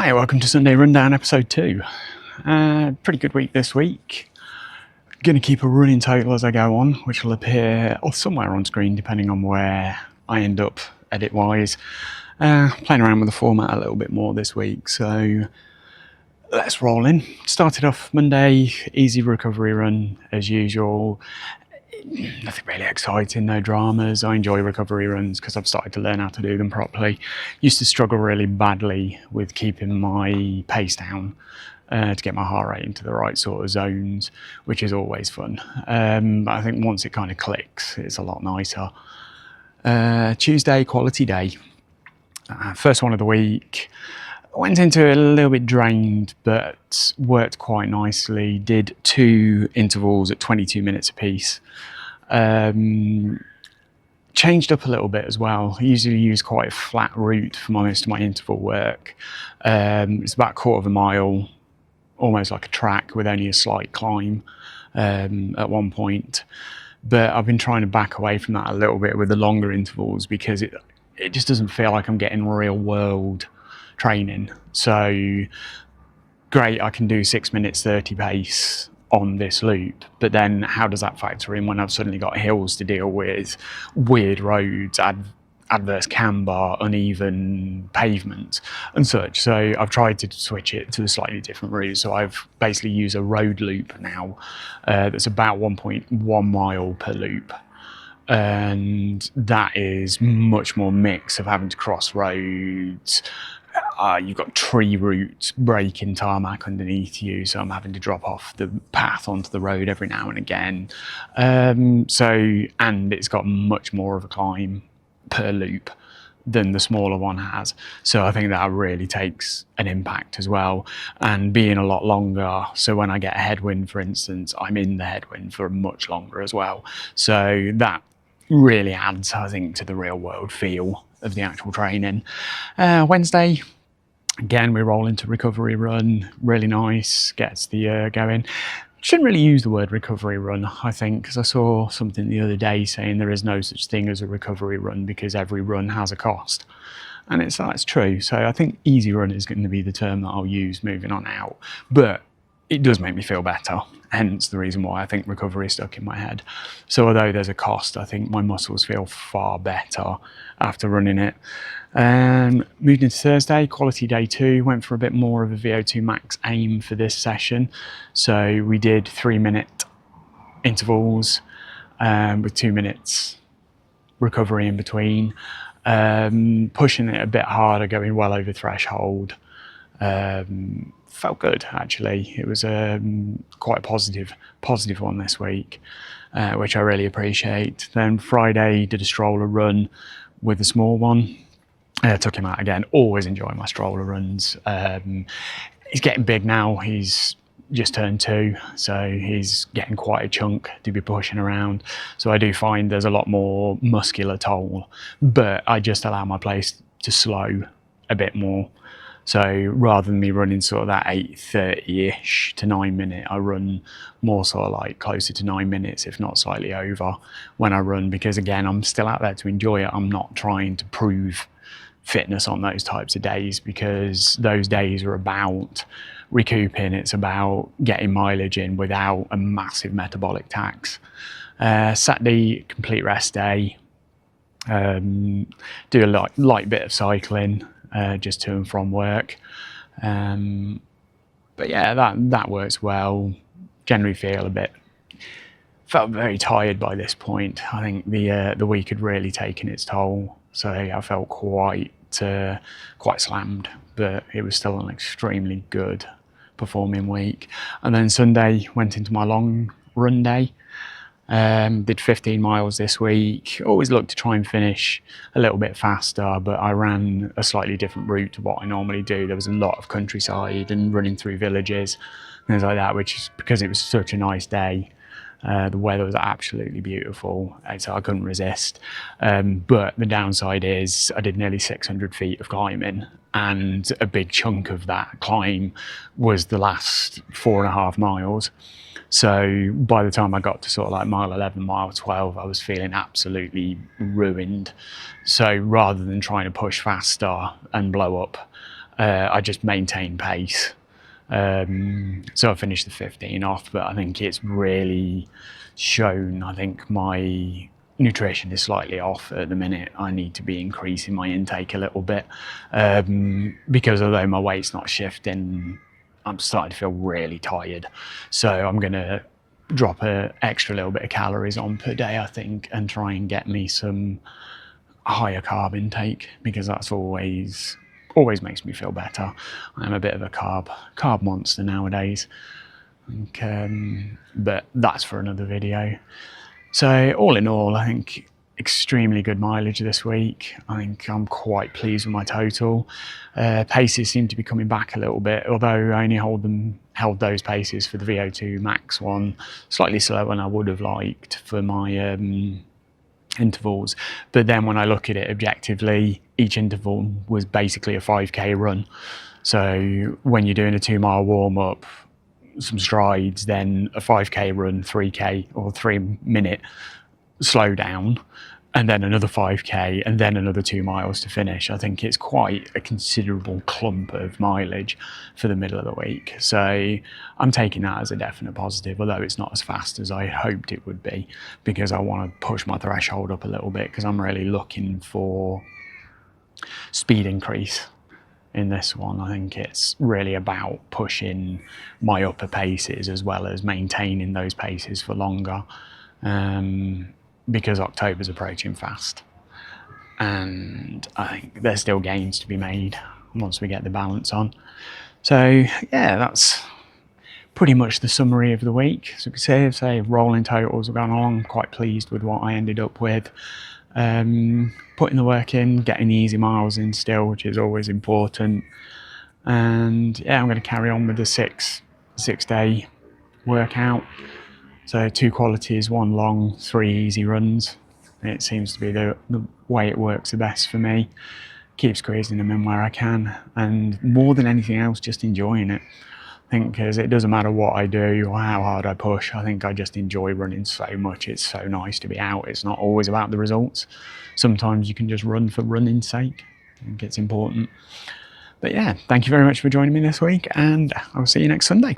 Hi, welcome to Sunday Rundown episode 2. Pretty good week this week. Going to keep a running total as I go on, which will appear somewhere on screen depending on where I end up edit-wise. Playing around with the format a little bit more this week, so let's roll in. Started off Monday, easy recovery run as usual. Nothing really exciting, no dramas. I enjoy recovery runs because I've started to learn how to do them properly. Used to struggle really badly with keeping my pace down to get my heart rate into the right sort of zones, which is always fun. But I think once it kind of clicks, it's a lot nicer. Tuesday, quality day. First one of the week. Went into it a little bit drained, but worked quite nicely. Did 2 intervals at 22 minutes apiece. Changed up a little bit as well. I usually use quite a flat route for most of my interval work. It's about a quarter of a mile, almost like a track with only a slight climb at one point. But I've been trying to back away from that a little bit with the longer intervals because it just doesn't feel like I'm getting real world training. So great, I can do 6 minutes 30 pace on this loop, but then how does that factor in when I've suddenly got hills to deal with, weird roads, adverse camber, uneven pavement and such? So I've tried to switch it to a slightly different route. So I've basically used a road loop now that's about 1.1 mile per loop. And that is much more mix of having to cross roads. You've got tree roots breaking tarmac underneath you, so I'm having to drop off the path onto the road every now and again. And it's got much more of a climb per loop than the smaller one has. So I think that really takes an impact as well. And being a lot longer, so when I get a headwind, for instance, I'm in the headwind for much longer as well. So that really adds, I think, to the real world feel of the actual training. Wednesday, again, we roll into recovery run, really nice, gets the going. Shouldn't really use the word recovery run, I think, because I saw something the other day saying there is no such thing as a recovery run because every run has a cost. And that's true. So I think easy run is going to be the term that I'll use moving on out. But it does make me feel better, hence the reason why I think recovery is stuck in my head. So although there's a cost, I think my muscles feel far better after running it. Moved into Thursday, quality day 2, went for a bit more of a VO2 max aim for this session. So we did 3-minute intervals with 2 minutes recovery in between, pushing it a bit harder, going well over threshold. Felt good, actually. It was quite a positive one this week, which I really appreciate. Then Friday, did a stroller run with a small one. Took him out again. Always enjoy my stroller runs. He's getting big now. He's just turned 2, so he's getting quite a chunk to be pushing around. So I do find there's a lot more muscular toll, but I just allow my pace to slow a bit more. So rather than me running sort of that 8:30-ish to 9 minute, I run more sort of like closer to 9 minutes, if not slightly over, when I run, because again, I'm still out there to enjoy it. I'm not trying to prove fitness on those types of days, because those days are about recouping. It's about getting mileage in without a massive metabolic tax. Saturday, complete rest day. Do a light bit of cycling, just to and from work. But yeah, that works well. Generally felt very tired by this point. I think the week had really taken its toll, so I felt quite slammed, but it was still an extremely good performing week. And then Sunday went into my long run day. Did 15 miles this week. Always look to try and finish a little bit faster, but I ran a slightly different route to what I normally do. There was a lot of countryside and running through villages, things like that, which is because it was such a nice day. The weather was absolutely beautiful, so I couldn't resist. But the downside is I did nearly 600 feet of climbing, and a big chunk of that climb was the last 4.5 miles. So by the time I got to sort of like mile 11, mile 12, I was feeling absolutely ruined. So rather than trying to push faster and blow up I just maintain pace. So I finished the 15 off, but I think it's really shown, I think my nutrition is slightly off at the minute. I need to be increasing my intake a little bit, because although my weight's not shifting, I'm starting to feel really tired. So I'm going to drop an extra little bit of calories on per day, I think, and try and get me some higher carb intake, because that's always makes me feel better. I'm a bit of a carb monster nowadays. But that's for another video. So all in all, I think extremely good mileage this week. I think I'm quite pleased with my total. Paces seem to be coming back a little bit, although I only held those paces for the VO2 max one slightly slower than I would have liked for my intervals. But then when I look at it objectively, each interval was basically a 5k run. So when you're doing a 2-mile warm-up, some strides, then a 5k run, 3k or 3-minute slow down, and then another 5k, and then another 2 miles to finish. I think it's quite a considerable clump of mileage for the middle of the week. So I'm taking that as a definite positive, although it's not as fast as I hoped it would be, because I want to push my threshold up a little bit, because I'm really looking for speed increase in this one. I think it's really about pushing my upper paces as well as maintaining those paces for longer, because October's approaching fast, and I think there's still gains to be made once we get the balance on. So yeah, that's pretty much the summary of the week. So we can say rolling totals have gone along. I'm quite pleased with what I ended up with. Putting the work in, getting the easy miles in still, which is always important. And yeah, I'm going to carry on with the six-day workout. So 2 qualities, 1 long, 3 easy runs. It seems to be the way it works the best for me. Keep squeezing them in where I can, and more than anything else, just enjoying it. I think because it doesn't matter what I do or how hard I push, I think I just enjoy running so much. It's so nice to be out. It's not always about the results. Sometimes you can just run for running's sake. I think it's important. But yeah, thank you very much for joining me this week, and I'll see you next Sunday.